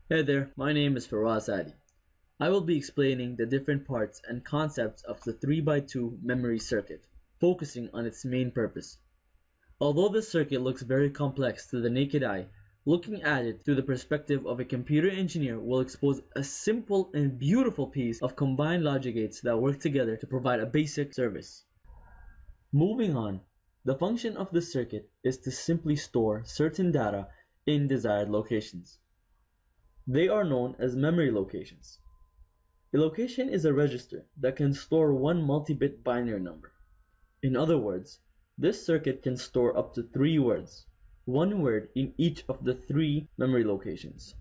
Hey there, my name is Faraz Ali. I will be explaining the different parts and concepts of the 3x2 memory circuit, focusing on its main purpose. Although this circuit looks very complex to the naked eye, looking at it through the perspective of a computer engineer will expose a simple and beautiful piece of combined logic gates that work together to provide a basic service. Moving on, the function of this circuit is to simply store certain data in desired locations. They are known as memory locations. A location is a register that can store one multi-bit binary number. In other words, this circuit can store up to 3 words, one word in each of the 3 memory locations.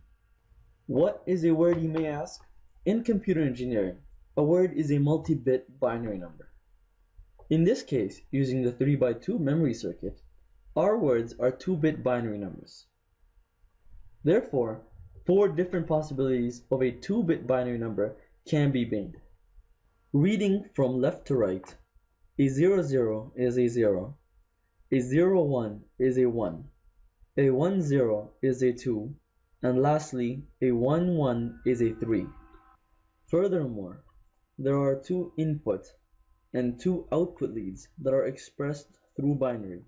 What is a word, you may ask? In computer engineering, a word is a multi-bit binary number. In this case, using the 3x2 memory circuit, our words are 2-bit binary numbers. Therefore, 4 different possibilities of a 2-bit binary number can be made. Reading from left to right, a 00 is a 0, a 01 is a 1, a 10 is a 2, and lastly, a 11 is a 3. Furthermore, there are 2 input and 2 output leads that are expressed through binary,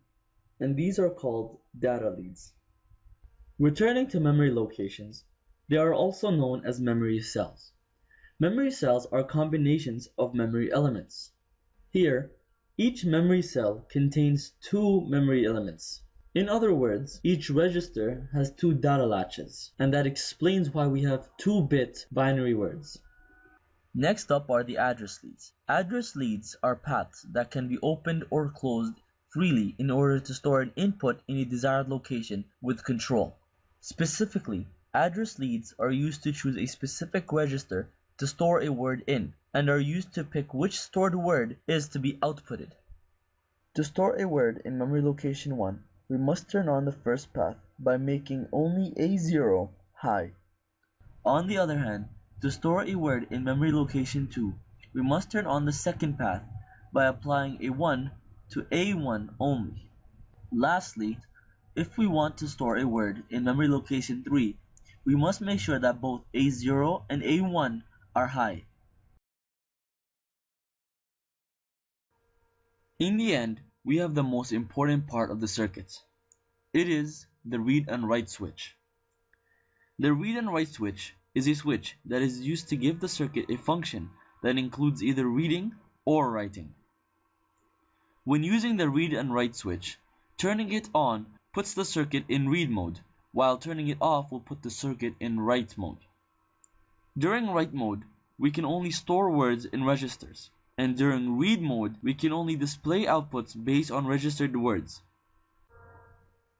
and these are called data leads. Returning to memory locations, they are also known as memory cells. Memory cells are combinations of memory elements. Here, each memory cell contains 2 memory elements. In other words, each register has 2 data latches, and that explains why we have 2-bit binary words. Next up are the address leads. Address leads are paths that can be opened or closed freely in order to store an input in a desired location with control. Specifically, address leads are used to choose a specific register to store a word in, and are used to pick which stored word is to be outputted. To store a word in memory location 1, we must turn on the first path by making only A0 high. On the other hand, to store a word in memory location 2, we must turn on the second path by applying a 1 to A1 only. Lastly, if we want to store a word in memory location 3, we must make sure that both A0 and A1 are high. In the end, we have the most important part of the circuit. It is the read and write switch. The read and write switch is a switch that is used to give the circuit a function that includes either reading or writing. When using the read and write switch, turning it on puts the circuit in read mode, while turning it off will put the circuit in write mode. During write mode, we can only store words in registers, and during read mode, we can only display outputs based on registered words.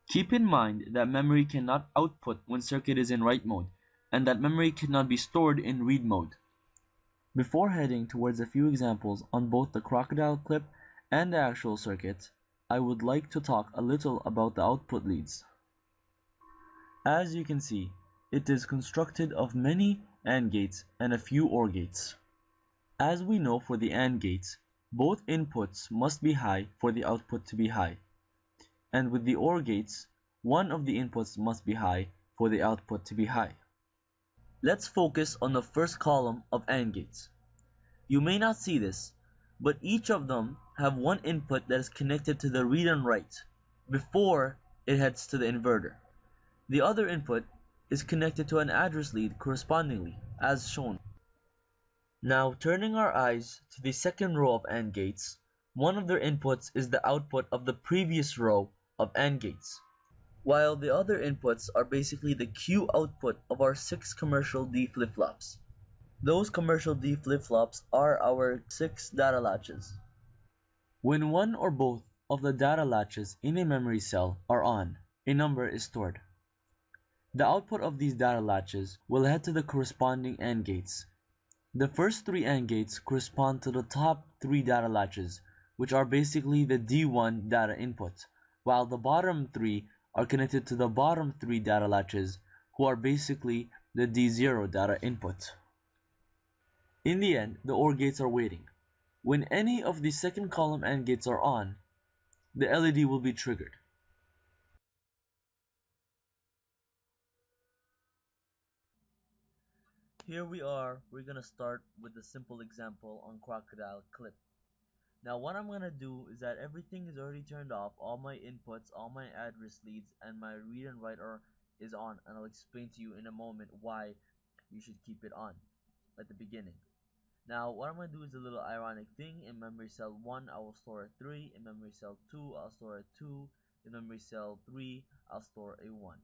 Keep in mind that memory cannot output when circuit is in write mode, and that memory cannot be stored in read mode. Before heading towards a few examples on both the crocodile clip and the actual circuit, I would like to talk a little about the output leads. As you can see, it is constructed of many AND gates and a few OR gates. As we know for the AND gates, both inputs must be high for the output to be high. And with the OR gates, one of the inputs must be high for the output to be high. Let's focus on the first column of AND gates. You may not see this, but each of them have one input that is connected to the read and write before it heads to the inverter. The other input is connected to an address lead correspondingly, as shown. Now turning our eyes to the second row of AND gates, one of their inputs is the output of the previous row of AND gates, while the other inputs are basically the Q output of our 6 commercial D flip-flops. Those commercial D flip-flops are our 6 data latches. When one or both of the data latches in a memory cell are on, a number is stored. The output of these data latches will head to the corresponding AND gates. The first 3 AND gates correspond to the top 3 data latches, which are basically the D1 data input, while the bottom 3 are connected to the bottom 3 data latches, who are basically the D0 data input. In the end, the OR gates are waiting. When any of the second column AND gates are on, the LED will be triggered. Here we are, we're gonna start with a simple example on crocodile clip. Now what I'm gonna do is that everything is already turned off, all my inputs, all my address leads, and my read and write is on, and I'll explain to you in a moment why you should keep it on at the beginning. Now what I'm gonna do is a little ironic thing. In memory cell 1 I will store a 3, in memory cell 2 I'll store a 2, in memory cell 3 I'll store a 1.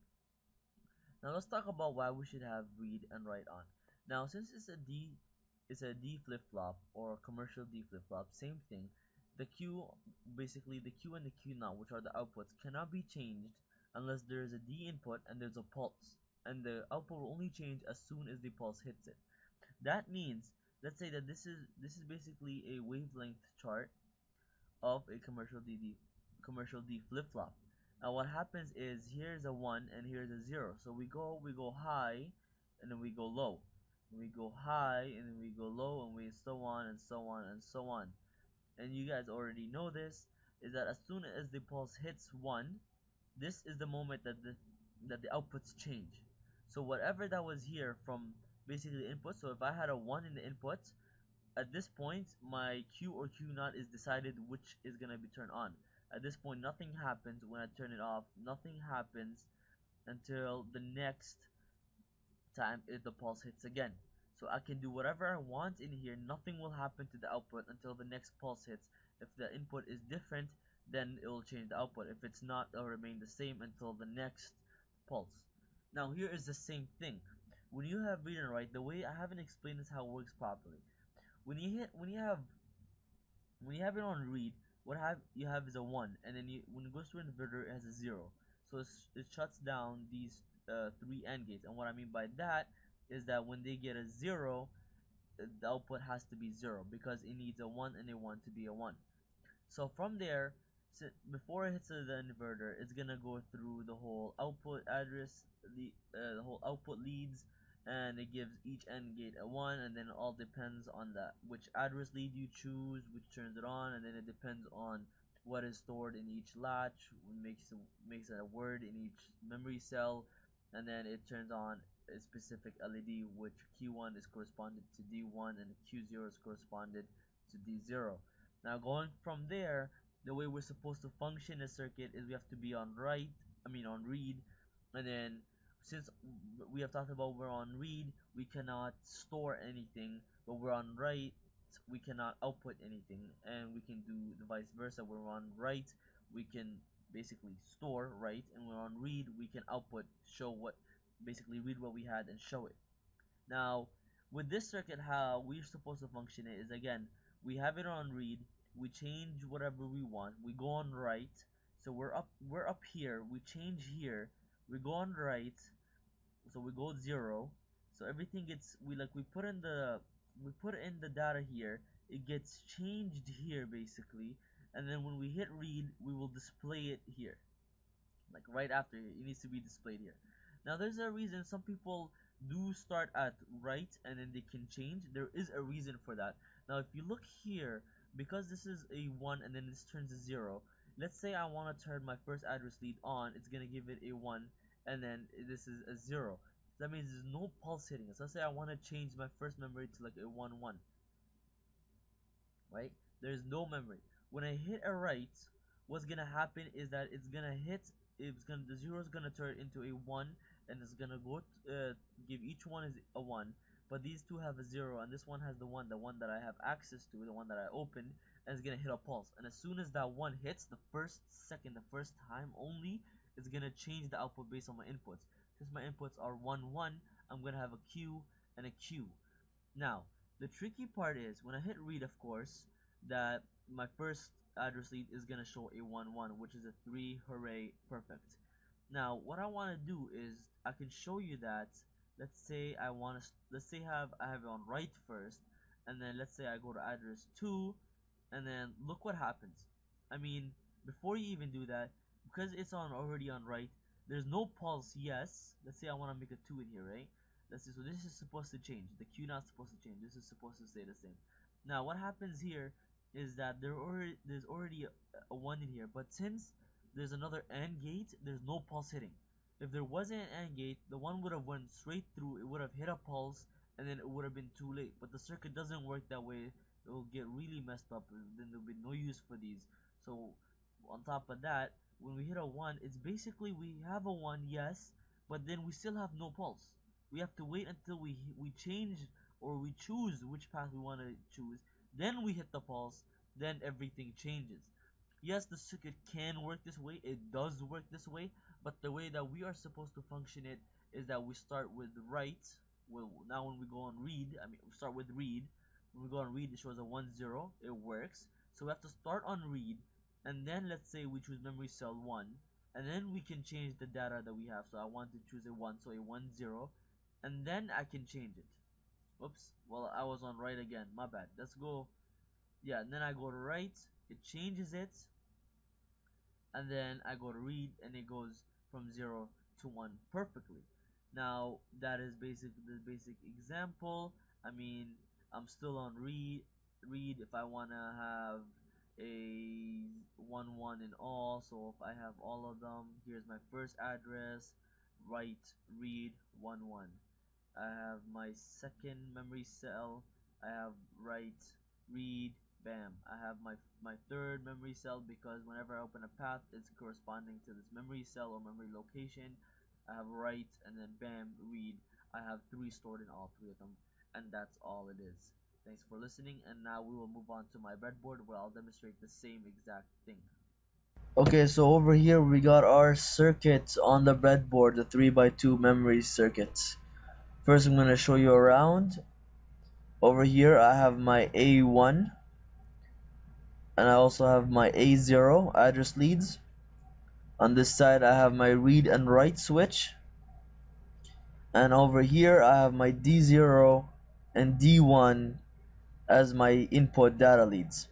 Now let's talk about why we should have read and write on. Now since it's a D flip-flop or a commercial D flip-flop, same thing. The Q, basically the Q and the Q naught, which are the outputs, cannot be changed unless there is a D input and there's a pulse. And the output will only change as soon as the pulse hits it. That means, let's say that this is basically a wavelength chart of a commercial D flip-flop. Now what happens is here's a 1 and here's a 0. So we go high and then we go low. We go high and then we go low, and we so on and so on and so on. And you guys already know this, is that as soon as the pulse hits 1, this is the moment that the outputs change. So whatever that was here from basically the input, so if I had a 1 in the input, at this point my Q or Q naught is decided which is going to be turned on. At this point nothing happens when I turn it off, nothing happens until the next time if the pulse hits again. So I can do whatever I want in here, nothing will happen to the output until the next pulse hits. If the input is different, then it will change the output. If it's not, it'll remain the same until the next pulse. Now here is the same thing. When you have read and write, the way I haven't explained this how it works properly. When you have it on read, you have is a 1, and then when it goes to inverter it has a 0. So it shuts down these 3 AND gates, and what I mean by that is that when they get a 0, the output has to be 0 because it needs a 1 and a 1 to be a 1. So from there, before it hits the inverter, it's gonna go through the whole output address, the whole output leads, and it gives each AND gate a 1, and then it all depends on which address lead you choose, which turns it on, and then it depends on what is stored in each latch, makes a word in each memory cell, and then it turns on a specific LED, which Q1 is corresponded to D1 and Q0 is corresponded to D0. Now going from there, the way we're supposed to function a circuit is we have to be on read, and then since we have talked about we're on read, we cannot store anything, but we're on write, we cannot output anything, and we can do the vice versa. We're on write, we can basically store, write, and we're on read, we can output, basically read what we had and show it. Now, with this circuit, how we're supposed to function it is, again, we have it on read, we change whatever we want, we go on write, so we're up here, we change here, we go on write, so we go 0, so everything gets, we put in the data here, it gets changed here basically, and then when we hit read, we will display it here. Like right after it needs to be displayed here. Now there's a reason some people do start at write and then they can change. There is a reason for that. Now if you look here, because this is a 1 and then this turns a 0, let's say I want to turn my first address lead on, it's going to give it a 1, and then this is a 0. That means there's no pulse hitting it. So let's say I want to change my first memory to like a 1 1, right? There's no memory. When I hit a write, what's gonna happen is that the 0 is gonna turn into a 1, and it's gonna give each one is a 1, but these two have a 0, and this one has the one that I have access to, the one that I opened, and it's gonna hit a pulse. And as soon as that one hits, the first time only, it's gonna change the output based on my inputs. Since my inputs are 1 1, I'm gonna have a Q and a Q. Now, the tricky part is when I hit read, of course, that my first address lead is gonna show a 1 1, which is a 3, hooray, perfect. Now, what I want to do is I can show you that. Let's say I have it on write first, and then let's say I go to address 2, and then look what happens. I mean, before you even do that, because it's already on write, there's no pulse. Yes, let's say I want to make a 2 in here, right? Let's see. So this is supposed to change. The Q not supposed to change. This is supposed to stay the same. Now what happens here is that there's already a 1 in here, but since there's another AND gate, there's no pulse hitting. If there wasn't an AND gate, the 1 would have went straight through, it would have hit a pulse, and then it would have been too late. But the circuit doesn't work that way. It will get really messed up, and then there'll be no use for these. So on top of that, when we hit a 1, it's basically we have a 1, yes, but then we still have no pulse. We have to wait until we change or we choose which path we want to choose. Then we hit the pulse, then everything changes. Yes, the circuit can work this way, it does work this way, but the way that we are supposed to function it is that we start with write. Well, now when we go on read, we start with read. When we go on read, it shows a 1 0, it works. So we have to start on read, and then let's say we choose memory cell 1, and then we can change the data that we have. So I want to choose a 1, so a 1 0, and then I can change it. Oops, well, I was on write again, my bad. Let's go, yeah, and then I go to write, it changes it, and then I go to read, and it goes from 0 to 1 perfectly. Now that is the basic example. I mean, I'm still on read if I want to have a 1 1 in all. So if I have all of them, here's my first address, write read 1 1. I have my second memory cell, I have write, read, bam. I have my third memory cell because whenever I open a path, it's corresponding to this memory cell or memory location. I have write, and then bam, read. I have 3 stored in all 3 of them, and that's all it is. Thanks for listening, and now we will move on to my breadboard where I'll demonstrate the same exact thing. Okay, so over here we got our circuits on the breadboard, the 3x2 memory circuits. First, I'm going to show you around. Over here, I have my A1, and I also have my A0 address leads. On this side, I have my read and write switch. And over here, I have my D0 and D1 as my input data leads.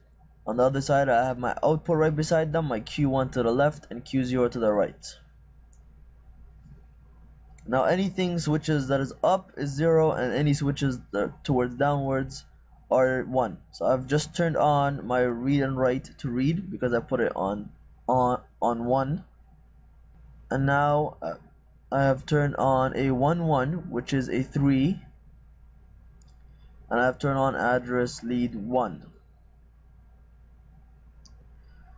On the other side, I have my output right beside them, my Q1 to the left and Q0 to the right. Now anything switches that is up is 0, and any switches that towards downwards are 1. So I've just turned on my read and write to read because I put it on 1. And now I have turned on a 1 1, which is a 3, and I've turned on address lead 1.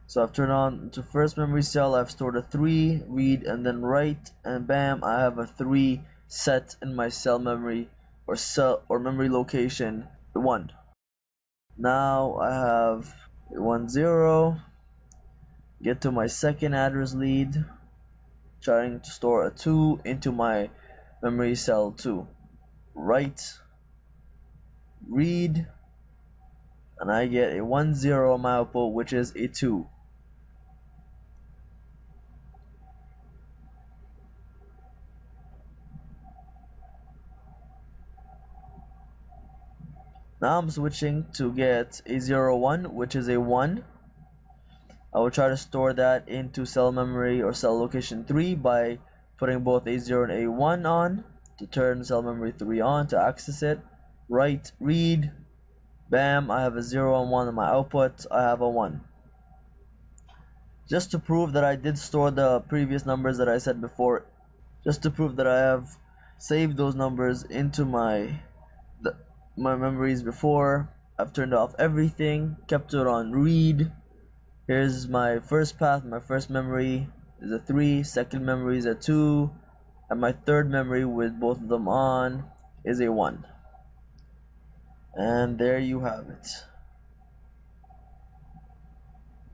So I've turned on to first memory cell, I've stored a 3, read and then write, and bam, I have a 3 set in my cell memory or cell or memory location 1. Now I have 1 0, get to my second address lead, trying to store a 2 into my memory cell 2. Write, read, and I get a 1 0 on my output, which is a 2. Now I'm switching to get a 0 1, which is a 1. I will try to store that into cell memory or cell location 3 by putting both A0 and A1 on to turn cell memory 3 on to access it. Write, read, bam, I have a 0 and 1 on my output, I have a 1. Just to prove that I did store the previous numbers that I said before, just to prove that I have saved those numbers into my memories before, I've turned off everything, kept it on read. Here's my first path, my first memory is a 3, second memory is a 2, and my third memory with both of them on is a 1. And there you have it.